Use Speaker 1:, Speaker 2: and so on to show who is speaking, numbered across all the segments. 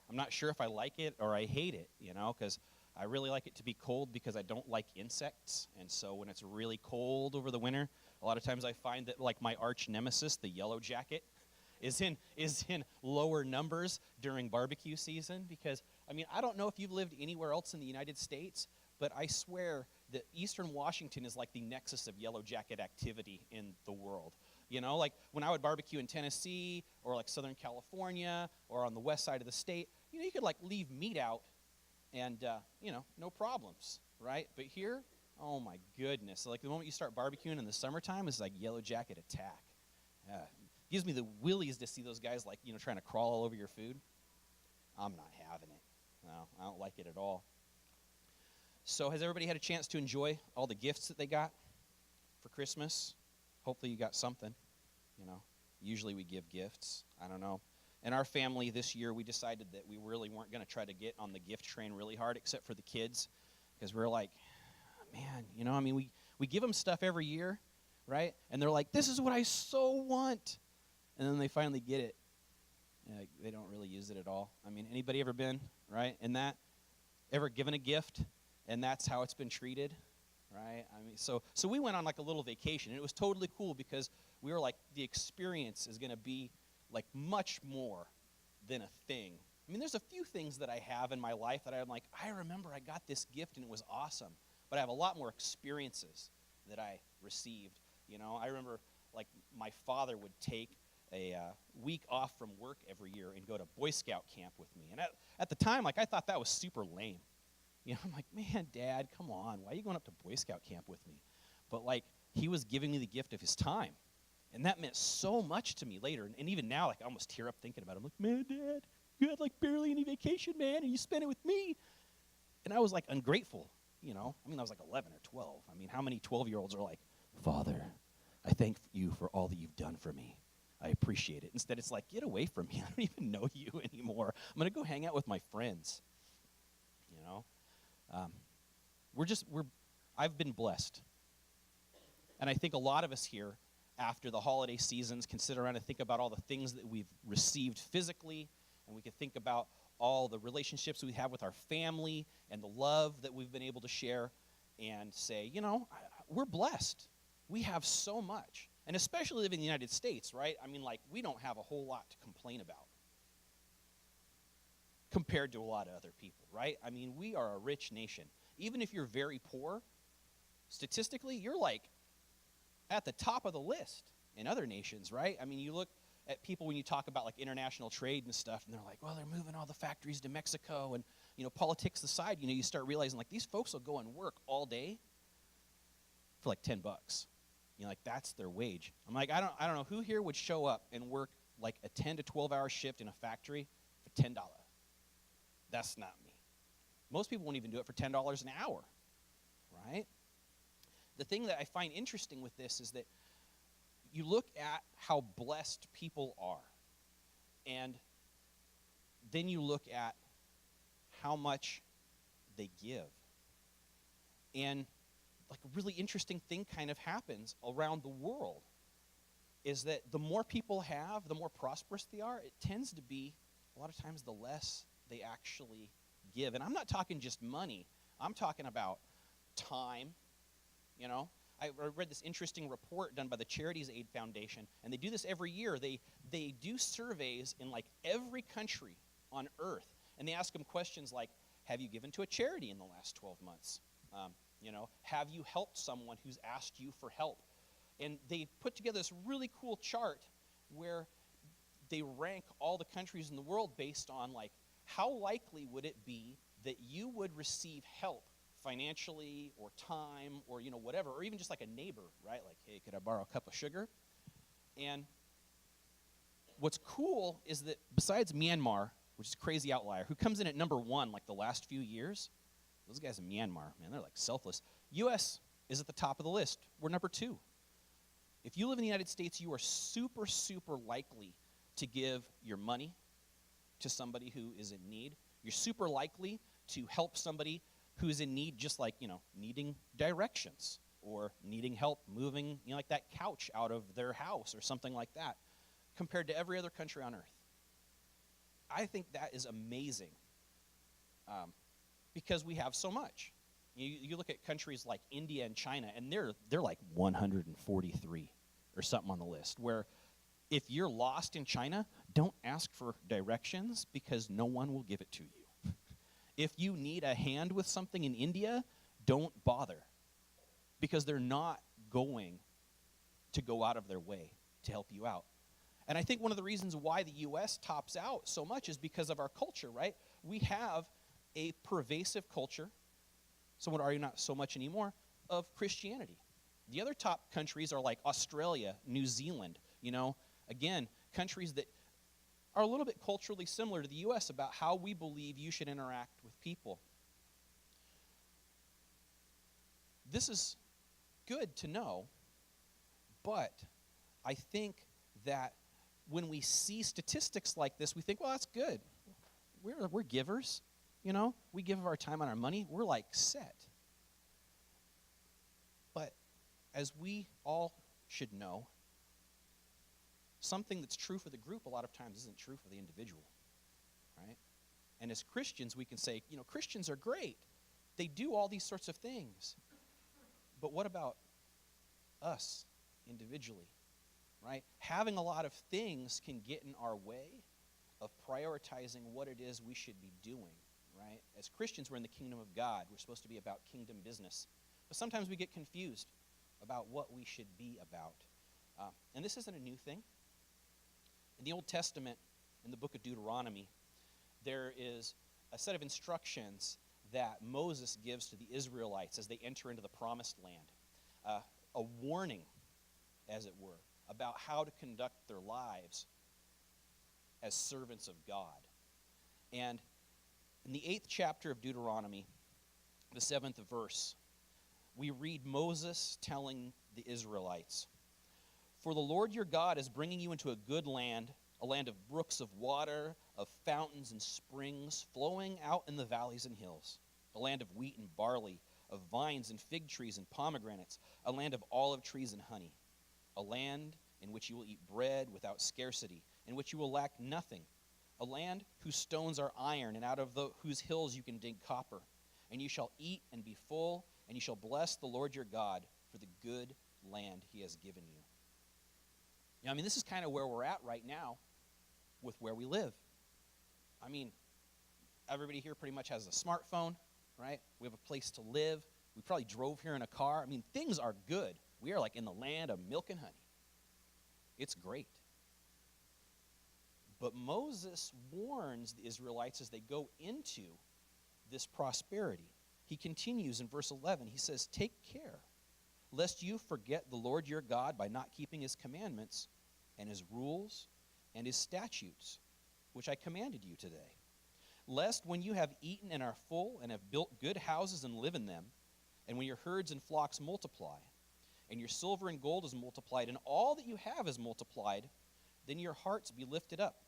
Speaker 1: I'm not sure if I like it or I hate it, because I really like it to be cold because I don't like insects. And so when it's really cold over the winter, a lot of times I find that like my arch nemesis, the yellow jacket, is in lower numbers during barbecue season because, I don't know if you've lived anywhere else in the United States, but I swear that Eastern Washington is like the nexus of yellow jacket activity in the world. Like when I would barbecue in Tennessee or like Southern California or on the west side of the state, you could like leave meat out and, no problems, right? But here, oh my goodness. Like the moment you start barbecuing in the summertime, it's like yellow jacket attack. Gives me the willies to see those guys like, trying to crawl all over your food. I'm not having it. No, I don't like it at all. So has everybody had a chance to enjoy all the gifts that they got for Christmas? Hopefully you got something, Usually we give gifts. I don't know. In our family this year, we decided that we really weren't going to try to get on the gift train really hard, except for the kids, because we're like, man, we give them stuff every year, right? And they're like, this is what I so want. And then they finally get it. They don't really use it at all. Anybody ever been, right, in that? Ever given a gift, and that's how it's been treated, right? So we went on like a little vacation, and it was totally cool because we were like, the experience is going to be like much more than a thing. There's a few things that I have in my life that I'm like, I remember I got this gift and it was awesome, but I have a lot more experiences that I received. I remember like my father would take a week off from work every year and go to Boy Scout camp with me. And at the time, like I thought that was super lame. I'm like, man, Dad, come on. Why are you going up to Boy Scout camp with me? But like he was giving me the gift of his time. And that meant so much to me later. And even now, like I almost tear up thinking about it. I'm like, man, Dad, you had like barely any vacation, man, and you spent it with me. And I was like ungrateful, I was like 11 or 12. How many 12-year-olds are like, Father, I thank you for all that you've done for me. I appreciate it. Instead, it's like, get away from me. I don't even know you anymore. I'm going to go hang out with my friends. I've been blessed. And I think a lot of us here, after the holiday seasons, can sit around and think about all the things that we've received physically, and we can think about all the relationships we have with our family and the love that we've been able to share and say, we're blessed. We have so much. And especially living in the United States, right? We don't have a whole lot to complain about compared to a lot of other people, right? We are a rich nation. Even if you're very poor, statistically, you're like at the top of the list in other nations, right? You look at people when you talk about like international trade and stuff, and they're like, well, they're moving all the factories to Mexico, and politics aside, you start realizing like these folks will go and work all day for like $10. Like that's their wage. I'm like, I don't know who here would show up and work like a 10 to 12-hour shift in a factory for $10. That's not me. Most people won't even do it for $10 an hour, right? The thing that I find interesting with this is that you look at how blessed people are, and then you look at how much they give. And like a really interesting thing kind of happens around the world is that the more people have, the more prosperous they are, it tends to be a lot of times the less they actually give. And I'm not talking just money. I'm talking about time. I read this interesting report done by the Charities Aid Foundation, and they do this every year. They do surveys in like every country on earth, and they ask them questions like, have you given to a charity in the last 12 months? Have you helped someone who's asked you for help? And they put together this really cool chart where they rank all the countries in the world based on like how likely would it be that you would receive help financially or time or whatever, or even just like a neighbor, right? Like, hey, could I borrow a cup of sugar? And what's cool is that besides Myanmar, which is a crazy outlier, who comes in at number 1 like the last few years, those guys in Myanmar, man, they're like selfless. U.S. is at the top of the list. We're number 2. If you live in the United States, you are super, super likely to give your money to somebody who is in need. You're super likely to help somebody who's in need, just like, needing directions or needing help moving, like that couch out of their house or something like that, compared to every other country on earth. I think that is amazing because we have so much. You look at countries like India and China, and they're like 143 or something on the list, where if you're lost in China, don't ask for directions because no one will give it to you. If you need a hand with something in India, don't bother because they're not going to go out of their way to help you out. And I think one of the reasons why the U.S. tops out so much is because of our culture, right? We have a pervasive culture, some would argue not so much anymore, of Christianity. The other top countries are like Australia, New Zealand, again, countries that are a little bit culturally similar to the U.S. about how we believe you should interact with people. This is good to know, but I think that when we see statistics like this, we think, well, that's good. We're givers, We give of our time and our money. We're like set. But as we all should know, something that's true for the group a lot of times isn't true for the individual, right? And as Christians, we can say, Christians are great. They do all these sorts of things. But what about us individually, right? Having a lot of things can get in our way of prioritizing what it is we should be doing, right? As Christians, we're in the kingdom of God. We're supposed to be about kingdom business. But sometimes we get confused about what we should be about. And this isn't a new thing. In the Old Testament, in the book of Deuteronomy, there is a set of instructions that Moses gives to the Israelites as they enter into the promised land. A warning, as it were, about how to conduct their lives as servants of God. And in the 8th chapter of Deuteronomy, the 7th verse, we read Moses telling the Israelites, "For the Lord your God is bringing you into a good land, a land of brooks of water, of fountains and springs flowing out in the valleys and hills, a land of wheat and barley, of vines and fig trees and pomegranates, a land of olive trees and honey, a land in which you will eat bread without scarcity, in which you will lack nothing, a land whose stones are iron, and out of whose hills you can dig copper. And you shall eat and be full, and you shall bless the Lord your God for the good land he has given you." This is kind of where we're at right now with where we live. Everybody here pretty much has a smartphone, right? We have a place to live. We probably drove here in a car. Things are good. We are like in the land of milk and honey. It's great. But Moses warns the Israelites as they go into this prosperity. He continues in verse 11. He says, "Take care, lest you forget the Lord your God by not keeping his commandments and his rules and his statutes, which I commanded you today. Lest when you have eaten and are full and have built good houses and live in them, and when your herds and flocks multiply, and your silver and gold is multiplied, and all that you have is multiplied, then your hearts be lifted up,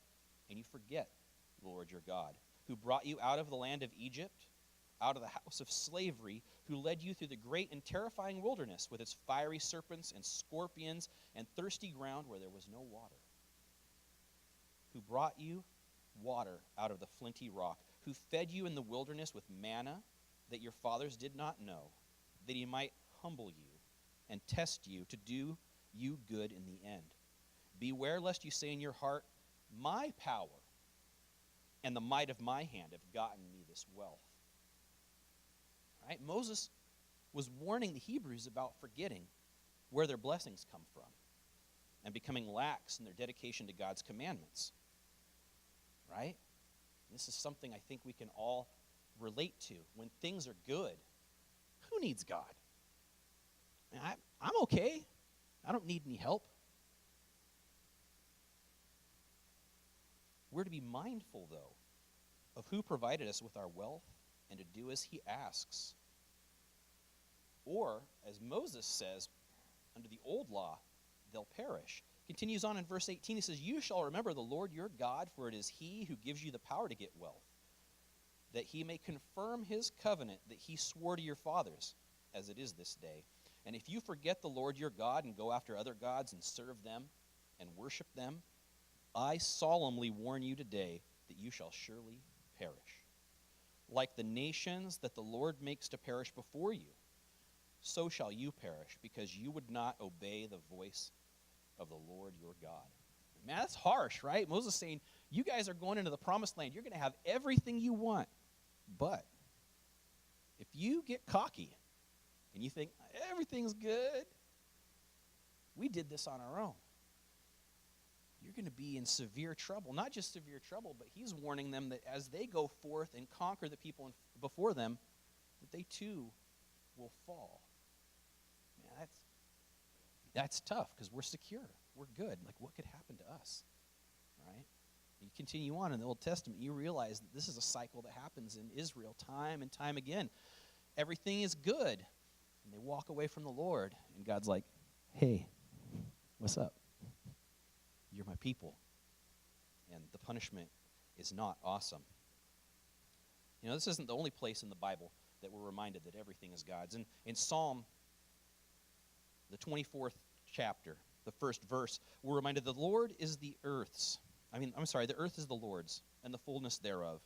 Speaker 1: and you forget the Lord your God, who brought you out of the land of Egypt, out of the house of slavery, who led you through the great and terrifying wilderness with its fiery serpents and scorpions and thirsty ground where there was no water, who brought you water out of the flinty rock, who fed you in the wilderness with manna that your fathers did not know, that he might humble you and test you to do you good in the end. Beware lest you say in your heart, my power and the might of my hand have gotten me this wealth." Right? Moses was warning the Hebrews about forgetting where their blessings come from and becoming lax in their dedication to God's commandments. Right? This is something I think we can all relate to. When things are good, who needs God? I'm okay. I don't need any help. We're to be mindful, though, of who provided us with our wealth and to do as he asks. Or, as Moses says, under the old law, they'll perish. Continues on in verse 18, he says, "You shall remember the Lord your God, for it is he who gives you the power to get wealth, that he may confirm his covenant that he swore to your fathers, as it is this day. And if you forget the Lord your God and go after other gods and serve them and worship them, I solemnly warn you today that you shall surely perish. Like the nations that the Lord makes to perish before you, so shall you perish, because you would not obey the voice of the Lord your God. Man, that's harsh, right? Moses saying, you guys are going into the promised land. You're going to have everything you want. But if you get cocky and you think, everything's good, we did this on our own, you're going to be in severe trouble. Not just severe trouble, but he's warning them that as they go forth and conquer the people before them, that they too will fall. Man, that's tough because we're secure. We're good. Like, what could happen to us, right? You continue on in the Old Testament, you realize that this is a cycle that happens in Israel time and time again. Everything is good, and they walk away from the Lord, and God's like, hey, what's up? You're my people. And the punishment is not awesome. You know, this isn't the only place in the Bible that we're reminded that everything is God's. In Psalm, the 24th chapter, the first verse, we're reminded the Lord is the earth's. The earth is the Lord's, and the fullness thereof,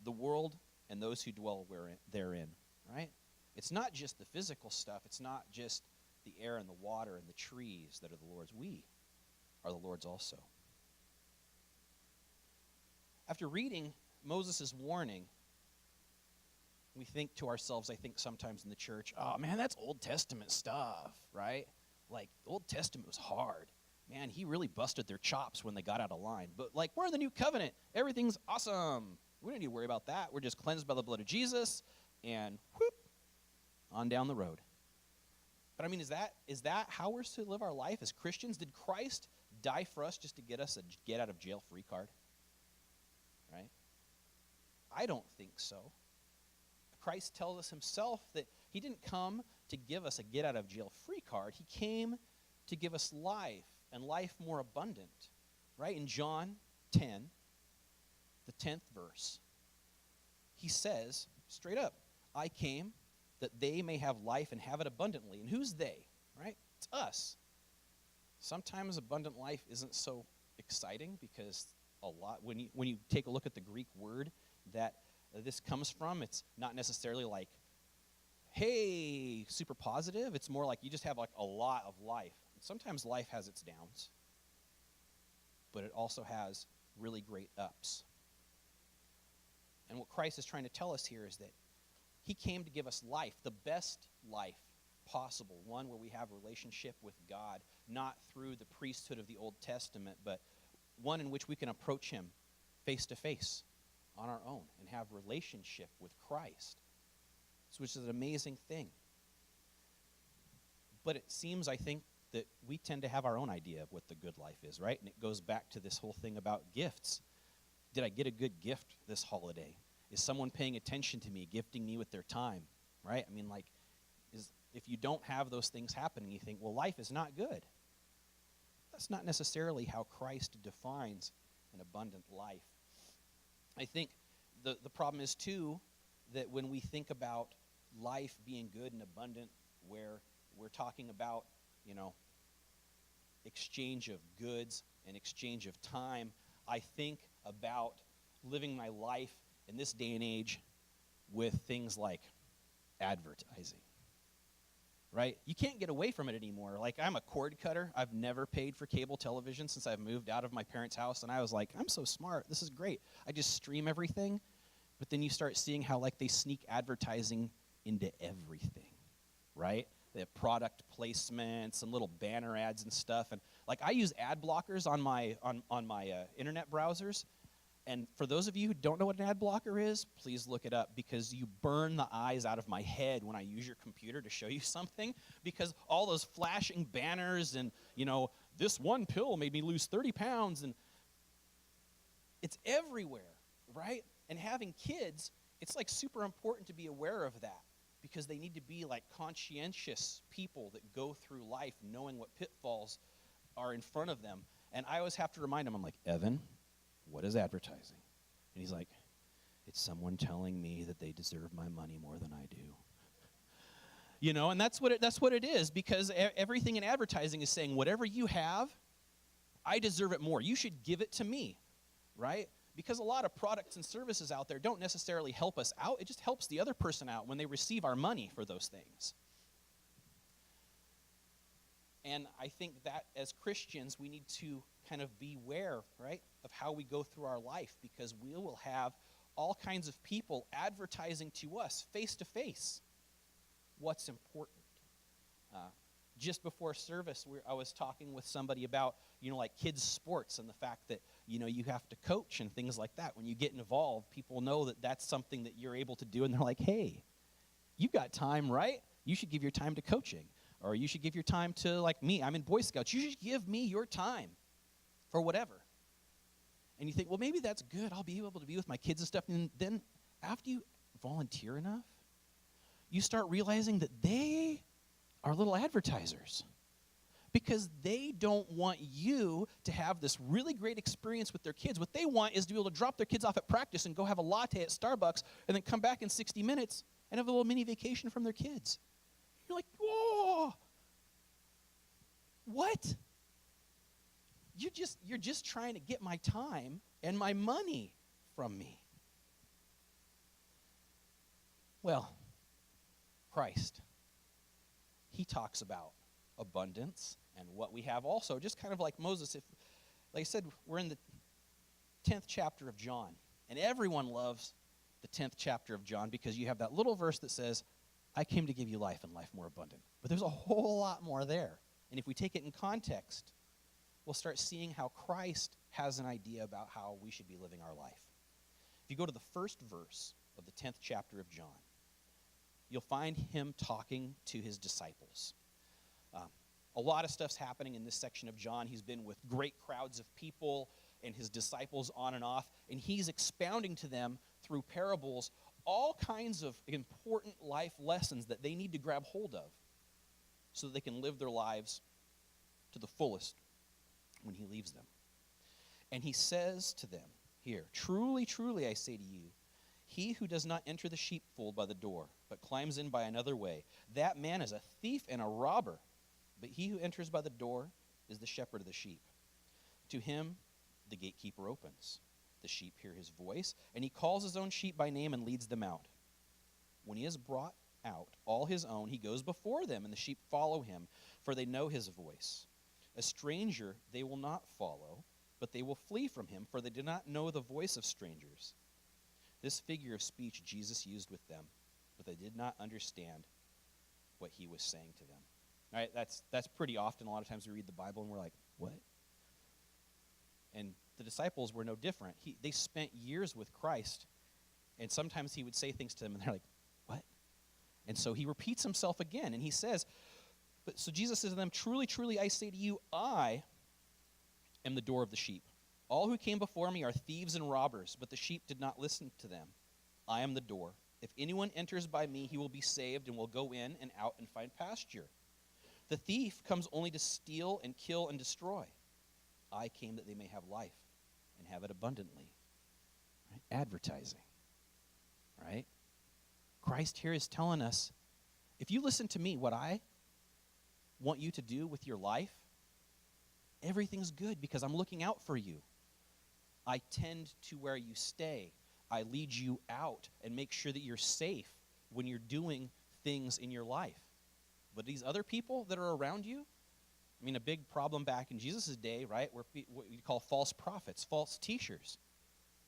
Speaker 1: the world and those who dwell therein, right? It's not just the physical stuff. It's not just the air and the water and the trees that are the Lord's. We are the Lord's also. After reading Moses' warning, we think to ourselves, I think sometimes in the church, oh man, that's Old Testament stuff, right? Like, the Old Testament was hard. Man, he really busted their chops when they got out of line. But, like, we're in the new covenant. Everything's awesome. We don't need to worry about that. We're just cleansed by the blood of Jesus, and whoop, on down the road. But, I mean, is that how we're to live our life as Christians? Did Christ die for us just to get us a get-out-of-jail-free card? Right? I don't think so. Christ tells us himself that he didn't come to give us a get-out-of-jail-free card. He came to give us life, and life more abundant, right? In John 10, the 10th verse, he says, straight up, I came that they may have life and have it abundantly. And who's they, right? It's us. Sometimes abundant life isn't so exciting because when you take a look at the Greek word that this comes from, it's not necessarily like, hey, super positive. It's more like you just have like a lot of life. Sometimes life has its downs, but it also has really great ups. And what Christ is trying to tell us here is that he came to give us life, the best life possible, one where we have a relationship with God, not through the priesthood of the Old Testament, but one in which we can approach him face to face on our own and have relationship with Christ, which is an amazing thing. But it seems, I think, that we tend to have our own idea of what the good life is, right? And it goes back to this whole thing about gifts. Did I get a good gift this holiday? Is someone paying attention to me, gifting me with their time, right? I mean, like, if you don't have those things happening, you think, well, life is not good. That's not necessarily how Christ defines an abundant life. I think the problem is, too, that when we think about life being good and abundant, where we're talking about, exchange of goods and exchange of time, I think about living my life in this day and age with things like advertising, right? You can't get away from it anymore. Like, I'm a cord cutter. I've never paid for cable television since I've moved out of my parents' house, and I was like, I'm so smart. This is great. I just stream everything. But then you start seeing how, like, they sneak advertising into everything, right? They have product placements, some little banner ads and stuff. And, like, I use ad blockers on my internet browsers. And for those of you who don't know what an ad blocker is, please look it up, because you burn the eyes out of my head when I use your computer to show you something, because all those flashing banners and, this one pill made me lose 30 pounds. And it's everywhere, right? And having kids, it's like super important to be aware of that, because they need to be like conscientious people that go through life knowing what pitfalls are in front of them. And I always have to remind them, I'm like, Evan, what is advertising? And he's like, it's someone telling me that they deserve my money more than I do. And that's what it is, because everything in advertising is saying, whatever you have, I deserve it more. You should give it to me, right? Because a lot of products and services out there don't necessarily help us out. It just helps the other person out when they receive our money for those things. And I think that as Christians, we need to kind of beware, right, of how we go through our life, because we will have all kinds of people advertising to us face to face what's important. Just before service, I was talking with somebody about, like kids' sports and the fact that, you have to coach and things like that. When you get involved, people know that that's something that you're able to do, and they're like, hey, you got time, right? You should give your time to coaching, or you should give your time to, like me, I'm in Boy Scouts. You should give me your time for whatever. And you think, well, maybe that's good. I'll be able to be with my kids and stuff. And then after you volunteer enough, you start realizing that they are little advertisers, because they don't want you to have this really great experience with their kids. What they want is to be able to drop their kids off at practice and go have a latte at Starbucks and then come back in 60 minutes and have a little mini vacation from their kids. You're like, whoa, what? You're just trying to get my time and my money from me. Well, Christ, he talks about abundance and what we have also, just kind of like Moses. Like I said, we're in the 10th chapter of John, and everyone loves the 10th chapter of John because you have that little verse that says, I came to give you life and life more abundant. But there's a whole lot more there. And if we take it in context, we'll start seeing how Christ has an idea about how we should be living our life. If you go to the first verse of the 10th chapter of John, you'll find him talking to his disciples. A lot of stuff's happening in this section of John. He's been with great crowds of people and his disciples on and off, and he's expounding to them through parables all kinds of important life lessons that they need to grab hold of so that they can live their lives to the fullest when he leaves them. And he says to them here, truly, truly, I say to you, he who does not enter the sheepfold by the door, but climbs in by another way, that man is a thief and a robber. But he who enters by the door is the shepherd of the sheep. To him the gatekeeper opens. The sheep hear his voice, and he calls his own sheep by name and leads them out. When he has brought out all his own, he goes before them, and the sheep follow him, for they know his voice. A stranger they will not follow, but they will flee from him, for they do not know the voice of strangers. This figure of speech Jesus used with them, but they did not understand what he was saying to them. All right, that's pretty often. A lot of times we read the Bible and we're like, what? And the disciples were no different. They spent years with Christ, and sometimes he would say things to them, and they're like, what? And so he repeats himself again, and he says, so Jesus says to them, truly, truly, I say to you, I am the door of the sheep. All who came before me are thieves and robbers, but the sheep did not listen to them. I am the door. If anyone enters by me, he will be saved and will go in and out and find pasture. The thief comes only to steal and kill and destroy. I came that they may have life and have it abundantly. Right? Advertising. Right? Christ here is telling us, if you listen to me, what I want you to do with your life, everything's good because I'm looking out for you. I tend to where you stay. I lead you out and make sure that you're safe when you're doing things in your life. But these other people that are around you, I mean, a big problem back in Jesus' day, right, were what we call false prophets, false teachers,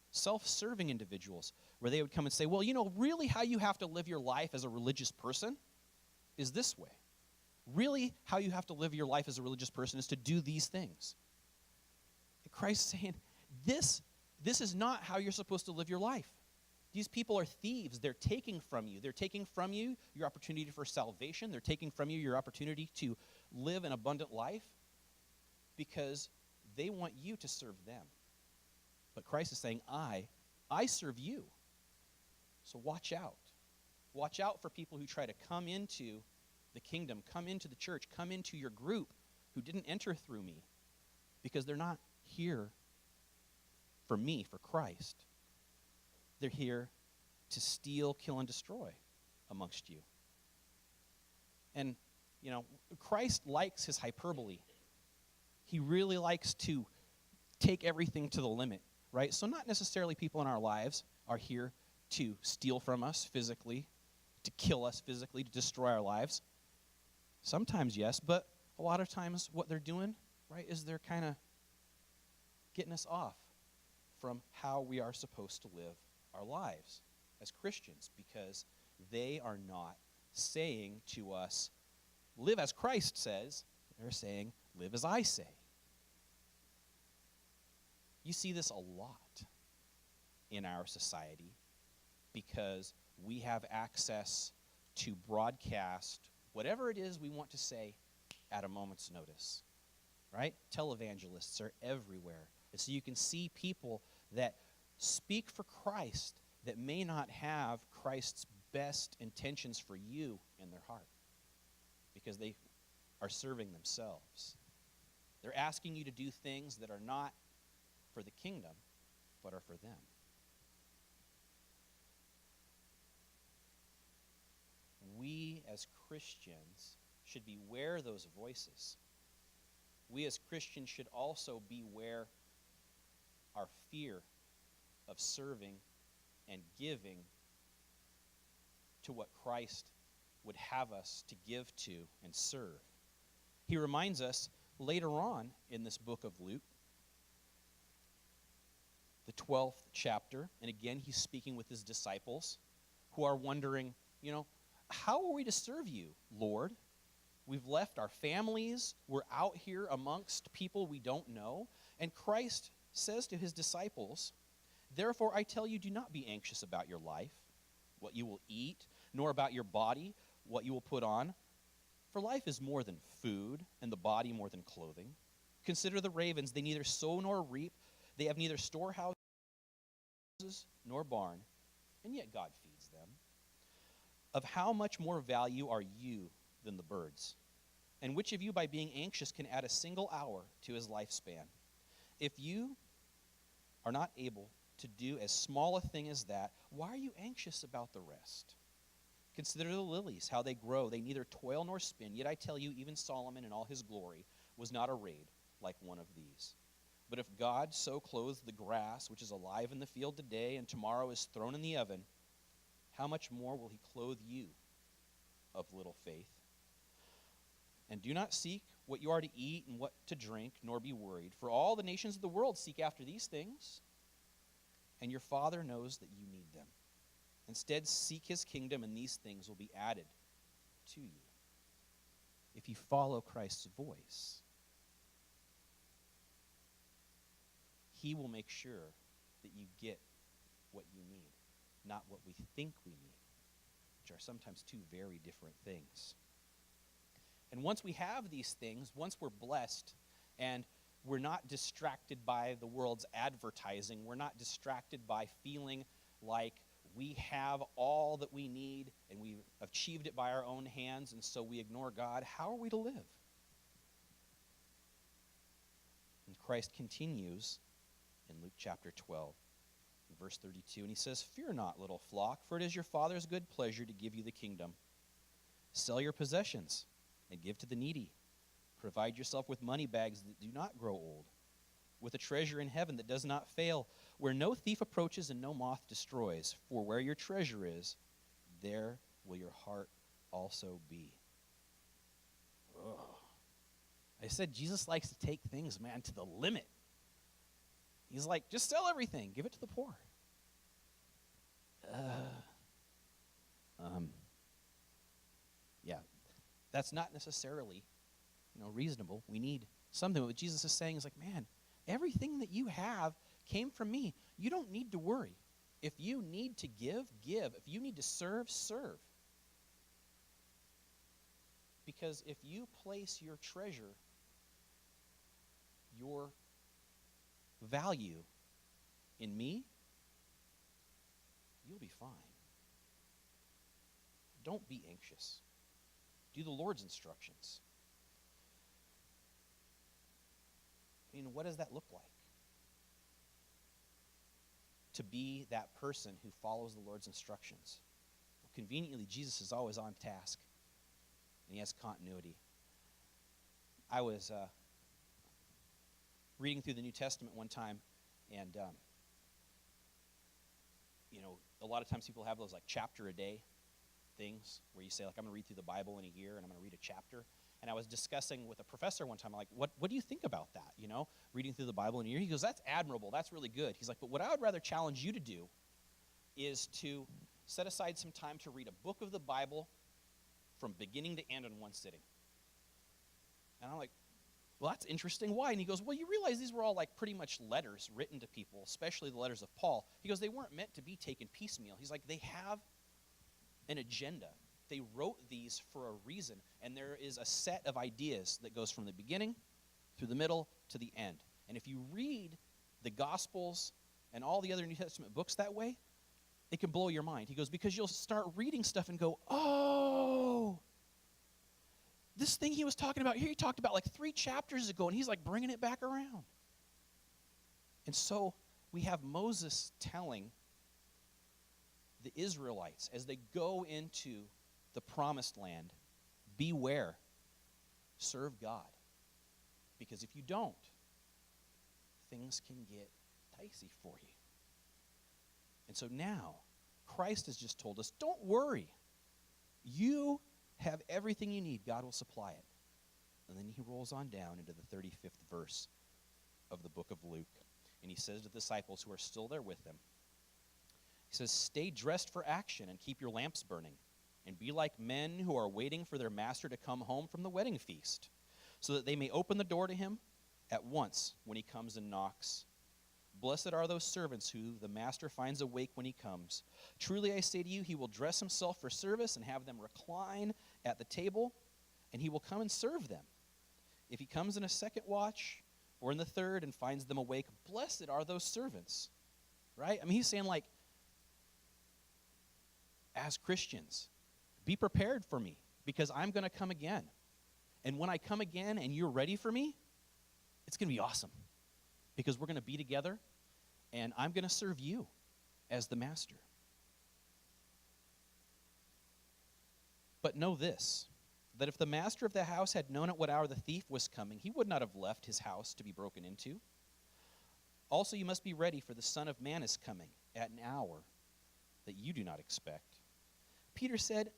Speaker 1: self-serving individuals, where they would come and say, well, really how you have to live your life as a religious person is this way. Really how you have to live your life as a religious person is to do these things. And Christ's saying, this is not how you're supposed to live your life. These people are thieves. They're taking from you. They're taking from you your opportunity for salvation. They're taking from you your opportunity to live an abundant life because they want you to serve them. But Christ is saying, I serve you. So watch out. Watch out for people who try to come into the kingdom, come into the church, come into your group who didn't enter through me because they're not here for me, for Christ. They're here to steal, kill, and destroy amongst you. And, Christ likes his hyperbole. He really likes to take everything to the limit. right? So not necessarily people in our lives are here to steal from us physically, to kill us physically, to destroy our lives. Sometimes, yes, but a lot of times what they're doing, right, is they're kind of getting us off from how we are supposed to live our lives as Christians, because they are not saying to us, live as Christ says. They're saying, live as I say. You see this a lot in our society because we have access to broadcast whatever it is we want to say at a moment's notice, right? Televangelists are everywhere. And so you can see people that speak for Christ that may not have Christ's best intentions for you in their heart because they are serving themselves. They're asking you to do things that are not for the kingdom, but are for them. We as Christians should beware those voices. We as Christians should also beware our fear of serving and giving to what Christ would have us to give to and serve. He reminds us later on in this book of Luke, the 12th chapter, and again he's speaking with his disciples who are wondering, how are we to serve you, Lord? We've left our families. We're out here amongst people we don't know. And Christ says to his disciples, therefore I tell you, do not be anxious about your life, what you will eat, nor about your body, what you will put on. For life is more than food, and the body more than clothing. Consider the ravens. They neither sow nor reap. They have neither storehouses nor barn, and yet God feeds them. Of how much more value are you than the birds? And which of you, by being anxious, can add a single hour to his lifespan? If you are not able to do as small a thing as that, why are you anxious about the rest? Consider the lilies, how they grow. They neither toil nor spin. Yet I tell you, even Solomon in all his glory was not arrayed like one of these. But if God so clothes the grass, which is alive in the field today and tomorrow is thrown in the oven, how much more will he clothe you of little faith? And do not seek what you are to eat and what to drink, nor be worried. For all the nations of the world seek after these things, and your Father knows that you need them. Instead, seek his kingdom, and these things will be added to you. If you follow Christ's voice, he will make sure that you get what you need, not what we think we need, which are sometimes two very different things. And once we have these things, once we're blessed and we're not distracted by the world's advertising, we're not distracted by feeling like we have all that we need and we've achieved it by our own hands, and so we ignore God, how are we to live? And Christ continues in Luke chapter 12, verse 32, and he says, fear not, little flock, for it is your Father's good pleasure to give you the kingdom. Sell your possessions and give to the needy. Provide yourself with money bags that do not grow old, with a treasure in heaven that does not fail, where no thief approaches and no moth destroys. For where your treasure is, there will your heart also be. Ugh. I said Jesus likes to take things, man, to the limit. He's like, just sell everything. Give it to the poor. Yeah, that's not necessarily, reasonable. We need something. What Jesus is saying is like, man, everything that you have came from me. You don't need to worry. If you need to give, give. If you need to serve, serve. Because if you place your treasure, your value in me, you'll be fine. Don't be anxious. Do the Lord's instructions. What does that look like? To be that person who follows the Lord's instructions. Well, conveniently, Jesus is always on task, and he has continuity. I was reading through the New Testament one time, and a lot of times people have those like chapter a day things where you say like, I'm going to read through the Bible in a year and I'm going to read a chapter. And I was discussing with a professor one time, like, what do you think about that, reading through the Bible in a year? He goes, that's admirable. That's really good. He's like, but what I would rather challenge you to do is to set aside some time to read a book of the Bible from beginning to end in one sitting. And I'm like, well, that's interesting. Why? And he goes, well, you realize these were all like pretty much letters written to people, especially the letters of Paul. He goes, they weren't meant to be taken piecemeal. He's like, they have an agenda. They wrote these for a reason, and there is a set of ideas that goes from the beginning through the middle to the end. And if you read the Gospels and all the other New Testament books that way, it can blow your mind. He goes, because you'll start reading stuff and go, oh, this thing he was talking about here, he talked about like 3 chapters ago, and he's like bringing it back around. And so we have Moses telling the Israelites as they go into the promised land, beware, serve God. Because if you don't, things can get dicey for you. And so now, Christ has just told us, don't worry. You have everything you need. God will supply it. And then he rolls on down into the 35th verse of the book of Luke. And he says to the disciples who are still there with him, he says, stay dressed for action and keep your lamps burning, and be like men who are waiting for their master to come home from the wedding feast, so that they may open the door to him at once when he comes and knocks. Blessed are those servants who the master finds awake when he comes. Truly I say to you, he will dress himself for service and have them recline at the table, and he will come and serve them. If he comes in a second watch or in the third and finds them awake, blessed are those servants. Right? I mean, he's saying like, as Christians, be prepared for me, because I'm going to come again. And when I come again and you're ready for me, it's going to be awesome, because we're going to be together, and I'm going to serve you as the master. But know this, that if the master of the house had known at what hour the thief was coming, he would not have left his house to be broken into. Also, you must be ready, for the Son of Man is coming at an hour that you do not expect. Peter said,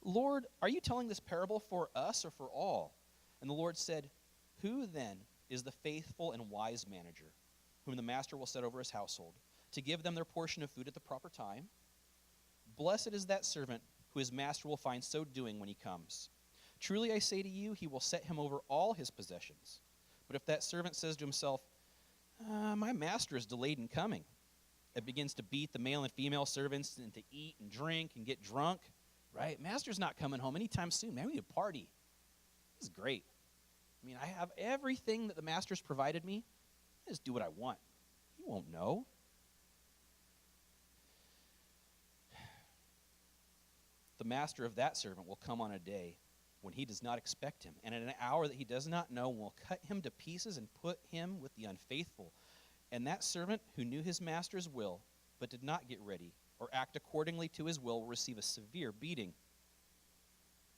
Speaker 1: Lord, are you telling this parable for us or for all? And the Lord said, who then is the faithful and wise manager, whom the master will set over his household, to give them their portion of food at the proper time? Blessed is that servant who his master will find so doing when he comes. Truly I say to you, he will set him over all his possessions. But if that servant says to himself, my master is delayed in coming, and begins to beat the male and female servants and to eat and drink and get drunk, right? Master's not coming home anytime soon. Man, we need a party. This is great. I mean, I have everything that the master's provided me. I just do what I want. He won't know. The master of that servant will come on a day when he does not expect him, and at an hour that he does not know, will cut him to pieces and put him with the unfaithful. And that servant who knew his master's will, but did not get ready or act accordingly to his will receive a severe beating.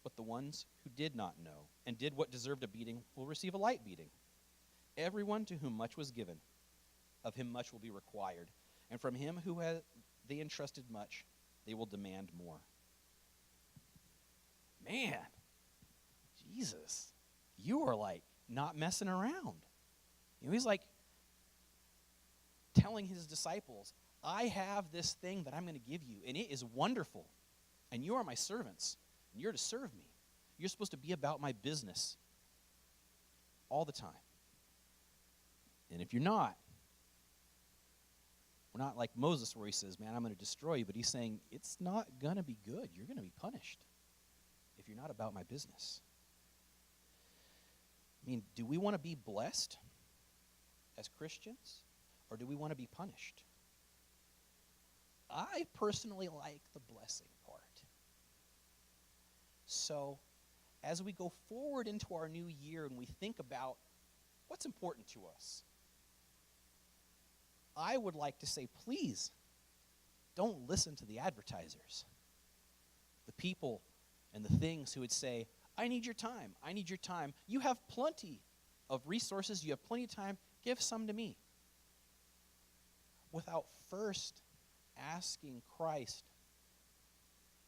Speaker 1: But the ones who did not know and did what deserved a beating will receive a light beating. Everyone to whom much was given, of him much will be required. And from him who they entrusted much, they will demand more. Man, Jesus, you are like not messing around. He's like telling his disciples, I have this thing that I'm going to give you, and it is wonderful. And you are my servants, and you're to serve me. You're supposed to be about my business all the time. And if you're not, we're not like Moses where he says, man, I'm going to destroy you. But he's saying, it's not going to be good. You're going to be punished if you're not about my business. I mean, do we want to be blessed as Christians, or do we want to be punished? I personally like the blessing part. So, as we go forward into our new year and we think about what's important to us, I would like to say, please, don't listen to the advertisers, the people and the things who would say, I need your time, I need your time. You have plenty of resources, you have plenty of time, give some to me. Without first asking Christ,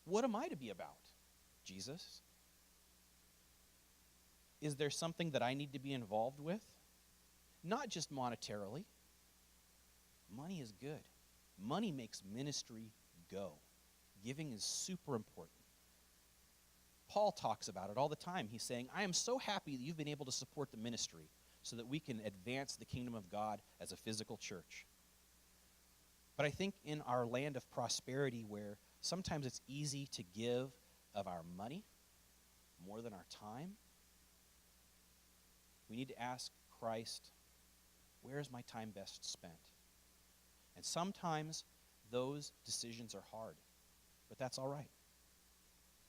Speaker 1: what am I to be about, Jesus? Is there something that I need to be involved with? Not just monetarily. Money is good. Money makes ministry go. Giving is super important. Paul talks about it all the time. He's saying, I am so happy that you've been able to support the ministry so that we can advance the kingdom of God as a physical church. But I think in our land of prosperity, where sometimes it's easy to give of our money more than our time, we need to ask Christ, where is my time best spent? And sometimes those decisions are hard, but that's all right.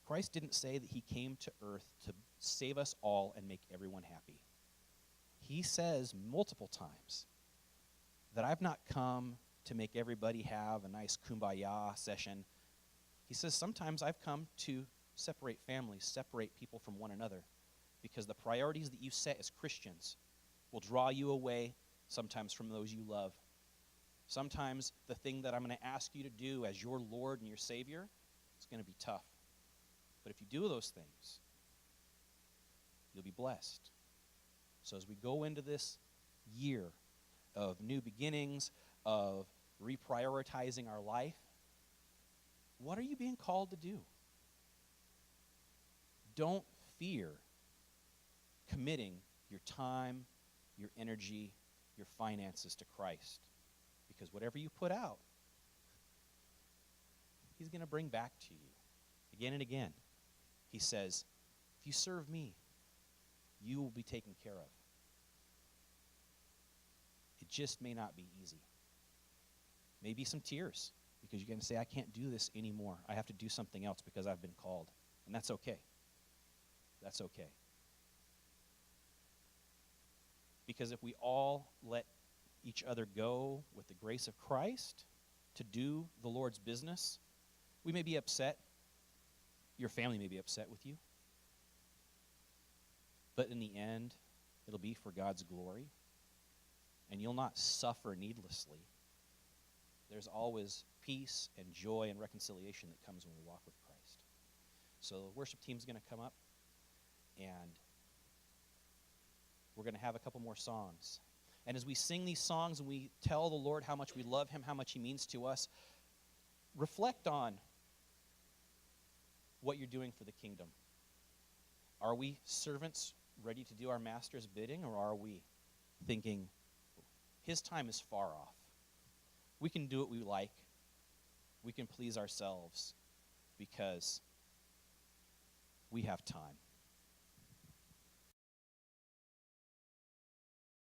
Speaker 1: Christ didn't say that he came to earth to save us all and make everyone happy. He says multiple times that I've not come to make everybody have a nice kumbaya session. He says sometimes I've come to separate families, separate people from one another, because the priorities that you set as Christians will draw you away sometimes from those you love. Sometimes the thing that I'm going to ask you to do as your Lord and your Savior is going to be tough. But if you do those things, you'll be blessed. So as we go into this year of new beginnings, of reprioritizing our life, what are you being called to do? Don't fear committing your time, your energy, your finances to Christ. Because whatever you put out, he's going to bring back to you again and again. He says, if you serve me, you will be taken care of. It just may not be easy. Maybe some tears, because you're going to say, I can't do this anymore. I have to do something else because I've been called. And that's okay. That's okay. Because if we all let each other go with the grace of Christ to do the Lord's business, we may be upset. Your family may be upset with you. But in the end, it'll be for God's glory. And you'll not suffer needlessly. There's always peace and joy and reconciliation that comes when we walk with Christ. So the worship team's going to come up, and we're going to have a couple more songs. And as we sing these songs and we tell the Lord how much we love him, how much he means to us, reflect on what you're doing for the kingdom. Are we servants ready to do our master's bidding, or are we thinking his time is far off? We can do what we like. We can please ourselves because we have time.